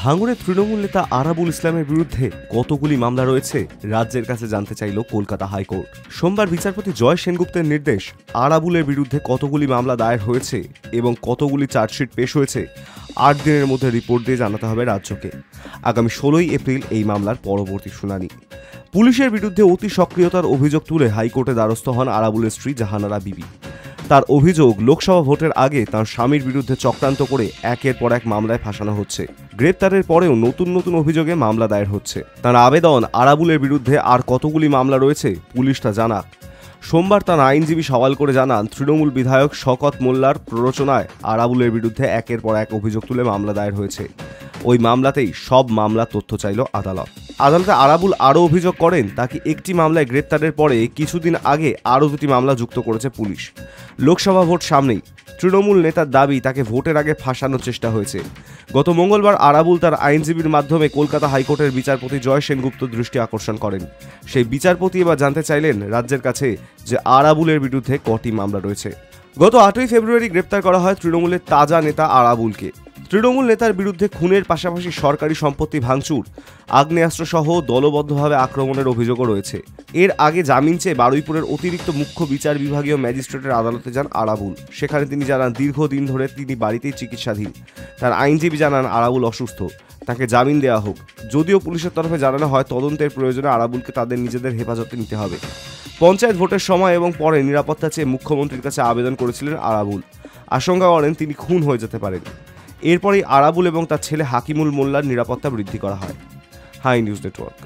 ভাঙড়ে তৃণমূল নেতা আরাবুল ইসলামের বিরুদ্ধে কতগুলি মামলা রয়েছে রাজ্যের কাছে জানতে চাইল কলকাতা হাইকোর্ট। সোমবার বিচারপতি জয় সেনগুপ্তের নির্দেশ, আরাবুলের বিরুদ্ধে কতগুলি মামলা দায়ের হয়েছে এবং কতগুলি চার্জশিট পেশ হয়েছে ৮ দিনের মধ্যে রিপোর্ট দিয়ে জানাতে হবে রাজ্যকে। আগামী ১৬ই এপ্রিল এই মামলার পরবর্তী শুনানি। পুলিশের বিরুদ্ধে অতি সক্রিয়তার অভিযোগ তুলে হাইকোর্টে দ্বারস্থ হন আরাবুলের স্ত্রী জাহানারা বিবি। তার অভিযোগ, লোকসভা ভোটের আগে তার স্বামীর বিরুদ্ধে চক্রান্ত করে একের পর এক মামলায় ফাঁসানো হচ্ছে। গ্রেপ্তারের পরেও নতুন নতুন অভিযোগে মামলা দায়ের হচ্ছে। তার আবেদন, আরাবুলের বিরুদ্ধে আর কতগুলি মামলা রয়েছে পুলিশ তা জানাক। সোমবার তার আইনজীবী সওয়াল করে জানান, তৃণমূল বিধায়ক শওকত মোল্লার প্ররোচনায় আরাবুলের বিরুদ্ধে একের পর এক অভিযোগ তুলে মামলা দায়ের হয়েছে। ওই মামলাতেই সব মামলার তথ্য চাইল আদালত। আদালতে আরাবুল আরও অভিযোগ করেন, তাকে একটি মামলায় গ্রেপ্তারের পরে কিছুদিন আগে আরও দুটি মামলা যুক্ত করেছে পুলিশ। লোকসভা ভোট সামনেই তৃণমূল নেতার দাবি, তাকে ভোটের আগে ফাঁসানোর চেষ্টা হয়েছে। গত মঙ্গলবার আরাবুল তার আইনজীবীর মাধ্যমে কলকাতা হাইকোর্টের বিচারপতি জয় সেনগুপ্ত দৃষ্টি আকর্ষণ করেন। সেই বিচারপতি এবার জানতে চাইলেন রাজ্যের কাছে যে আরাবুলের বিরুদ্ধে কটি মামলা রয়েছে। গত ৮ই ফেব্রুয়ারি গ্রেপ্তার করা হয় তৃণমূলের তাজা নেতা আরাবুলকে। তৃণমূল নেতার বিরুদ্ধে খুনের পাশাপাশি সরকারি সম্পত্তি ভাঙচুর, আগ্নেয়াস্ত্র সহ দলবদ্ধভাবে আক্রমণের অভিযোগও রয়েছে। এর আগে জামিন চেয়ে বারুইপুরের অতিরিক্ত মুখ্য বিচার বিভাগীয় ম্যাজিস্ট্রেটের আদালতে যান আরাবুল। সেখানে তিনি জানান, দীর্ঘদিন ধরে তিনি বাড়িতেই চিকিৎসাধীন। তার আইনজীবী জানান, আরাবুল অসুস্থ, তাকে জামিন দেওয়া হোক। যদিও পুলিশের তরফে জানানো হয়, তদন্তের প্রয়োজনে আরাবুলকে তাদের নিজেদের হেফাজতে নিতে হবে। পঞ্চায়েত ভোটের সময় এবং পরে নিরাপত্তা চেয়ে মুখ্যমন্ত্রীর কাছে আবেদন করেছিলেন আরাবুল। আশঙ্কা করেন তিনি খুন হয়ে যেতে পারেন। এরপরেই আরাবুল এবং তার ছেলে হাকিমুল মোল্লার নিরাপত্তা বৃদ্ধি করা হয়। Hi news network.